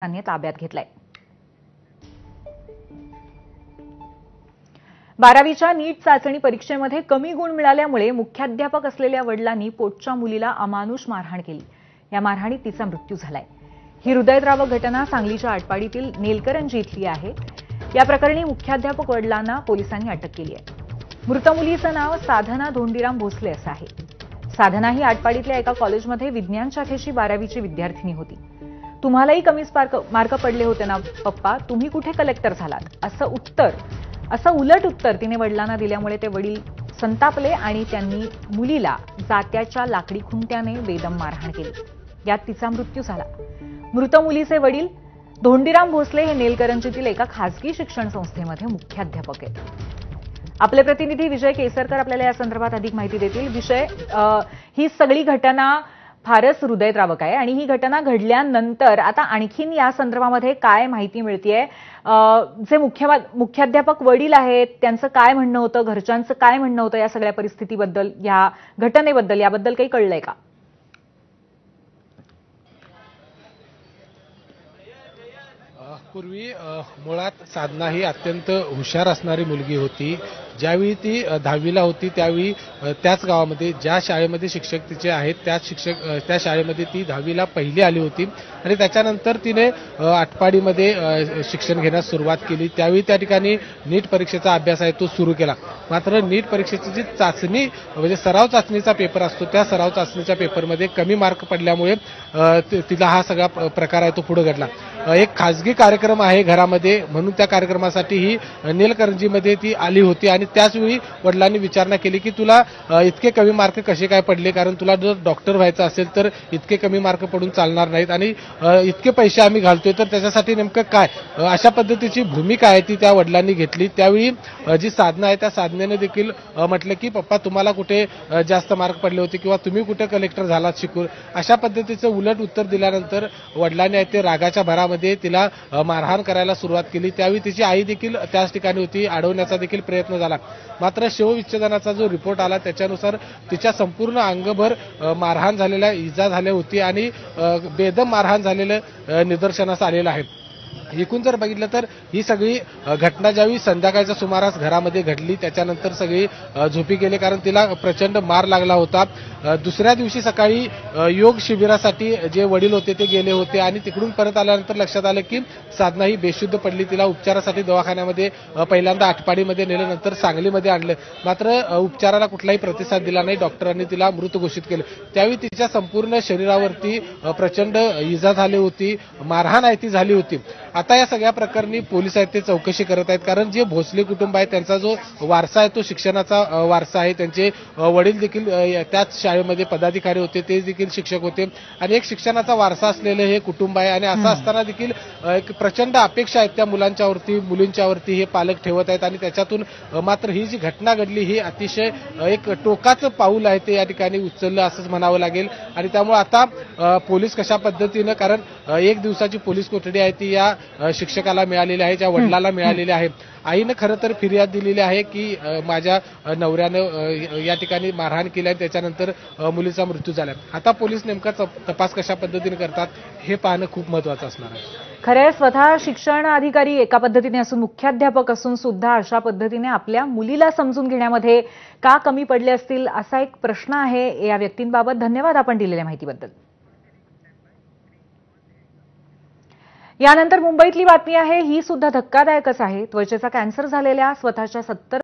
त्यांनी ताब्यात घेतलाय। 12वीच्या नीट चाचणी परीक्षेमध्ये कमी गुण मिळाल्यामुळे मुख्याध्यापक असलेल्या वडिलांनी पोटच्या मुलीला अमानुष मारहाण केली। या मारहाणीत तिचा मृत्यू झालाय। ही हृदयद्रावक घटना सांगलीच्या आटपाडीतील नेलकरंजी इथली आहे। या प्रकरणी मुख्याध्यापक वडिलांना पोलिसांनी अटक केली आहे। मृत मुलीचं नाव साधना धोंडीराम भोसले असं आहे। साधना ही आटपाडीतल्या एका कॉलेजमध्ये विज्ञान शाखेची 12वीची विद्यार्थिनी होती। तुम्हालाही कमीच मार्क पडले होते ना पप्पा, तुम्ही कुठे कलेक्टर झालात असं उलट उत्तर तिने वडिलांना दिल्यामुळे ते वडील संतापले आणि त्यांनी मुलीला जात्याच्या लाकडी खुंट्याने बेदम मारहाण केली। यात तिचा मृत्यू झाला। मृत मुलीचे वडील धोंडीराम भोसले हे नेलकरंजीतील एका खासगी शिक्षण संस्थेमध्ये मुख्याध्यापक आहेत। आपले प्रतिनिधी विजय केसरकर आपल्याला या संदर्भात अधिक माहिती देतील। विजय, ही सगळी घटना फारच हृदयद्रावक आहे आणि ही घटना घडल्यानंतर आता आणखीन या संदर्भामध्ये काय माहिती मिळतेय? जे मुख्याध्यापक वडील आहेत त्यांचं काय म्हणणं होतं, घरच्यांचं काय म्हणणं होतं या सगळ्या परिस्थितीबद्दल, या घटनेबद्दल, याबद्दल काही कळलंय का? पूर्वी मुळात साधना ही अत्यंत हुशार असणारी मुलगी होती। ज्यावेळी ती 10वीला होती त्यावेळी त्याच गावामध्ये ज्या शाळेमध्ये शिक्षक तिचे आहेत त्या शाळेमध्ये ती 10वीला पहिली आली होती आणि त्याच्यानंतर तिने आटपाडीमध्ये शिक्षण घेण्यास सुरुवात केली। त्यावेळी त्या ठिकाणी नीट परीक्षेचा अभ्यास आहे तो सुरू केला। मात्र नीट परीक्षेची जी चाचणी म्हणजे सराव चाचणीचा पेपर असतो त्या सराव चाचणीच्या पेपरमध्ये कमी मार्क पडल्यामुळे तिला हा सगळा प्रकार आहे तो पुढे घडला। एक खासगी कार्यक्रम आहे घरामध्ये म्हणून त्या कार्यक्रमासाठी ही नेलकरंजीमध्ये ती आली होती आणि त्याचवेळी वडिलांनी विचारणा केली की तुला इतके कमी मार्क कसे काय पडले, कारण तुला जर डॉक्टर व्हायचं असेल तर इतके कमी मार्क पडून चालणार नाहीत आणि इतके पैसे आम्ही घालतोय तर त्याच्यासाठी नेमकं काय, अशा पद्धतीची भूमिका आहे ती त्या वडिलांनी घेतली। त्यावेळी जी साधना आहे त्या साधनेने देखील म्हटलं की पप्पा तुम्हाला कुठे जास्त मार्क पडले होते किंवा तुम्ही कुठे कलेक्टर झालात शिकून, अशा पद्धतीचं उलट उत्तर दिल्यानंतर वडिलांनी ते रागाच्या भरामध्ये तिला मारहाण करायला सुरुवात केली। त्यावेळी तिची आई देखील त्याच ठिकाणी होती, अडवण्याचा देखील प्रयत्न झाला। मात्र शवविच्छेदनाचा जो रिपोर्ट आला त्याच्यानुसार तिच्या संपूर्ण अंगभर मारहाण झालेल्या इजा झाल्या होती आणि बेदम मारहाण झालेलं निदर्शनास आलेलं आहे। एकूण जर बघितलं तर ही सगळी घटना ज्यावेळी संध्याकाळच्या सुमारास घरामध्ये घडली त्याच्यानंतर सगळी झोपी गेले, कारण तिला प्रचंड मार लागला होता। दुसऱ्या दिवशी सकाळी योग शिबिरासाठी जे वडील होते ते गेले होते आणि तिकडून परत आल्यानंतर लक्षात आलं की साधना ही बेशुद्ध पडली। तिला उपचारासाठी दवाखान्यामध्ये पहिल्यांदा आटपाडीमध्ये नेलं, नंतर सांगलीमध्ये आणलं, मात्र उपचाराला कुठलाही प्रतिसाद दिला नाही। डॉक्टरांनी तिला मृत घोषित केलं। त्यावेळी तिच्या संपूर्ण शरीरावरती प्रचंड इजा झाली होती, मारहाण आहे ती झाली होती। आता या सगळ्या प्रकरणी पोलीस आहेत ते चौकशी करत आहेत, कारण जे भोसले कुटुंब आहे त्यांचा जो वारसा आहे तो शिक्षणाचा वारसा आहे। त्यांचे वडील देखील त्याच शाळेमध्ये पदाधिकारी होते, ते देखील शिक्षक होते आणि एक शिक्षणाचा वारसा असलेलं हे कुटुंब आहे आणि असं असताना देखील एक प्रचंड अपेक्षा आहेत त्या मुलांच्यावरती मुलींच्यावरती हे पालक ठेवत आहेत आणि त्याच्यातून मात्र ही जी घटना घडली ही अतिशय एक टोकाचं पाऊल आहे ते या ठिकाणी उचललं असंच म्हणावं लागेल। आणि त्यामुळे आता पोलीस कशा पद्धतीनं, कारण 1 दिवसाची पोलीस कोठडी आहे ती या शिक्षकाला मिळालेली आहे, ज्या वडिलाला मिळालेली आहे। आईनं खरं तर फिर्याद दिलेली आहे की माझ्या नवऱ्यानं या ठिकाणी मारहाण केली आणि त्याच्यानंतर मुलीचा मृत्यू झाला। आता पोलीस नेमका तपास कशा पद्धतीने करतात हे पाहणं खूप महत्त्वाचं असणार आहे। खरंय, स्वतः शिक्षण अधिकारी एका पद्धतीने असून मुख्याध्यापक असून सुद्धा अशा पद्धतीने आपल्या मुलीला समजून घेण्यामध्ये का कमी पडले असतील असा एक प्रश्न आहे या व्यक्तींबाबत। धन्यवाद आपण दिलेल्या माहितीबद्दल। यानंतर मुंबईतली बातमी आहे, ही सुद्धा धक्कादायकच आहे। त्वचेचा कॅन्सर झालेल्या स्वतःच्या 70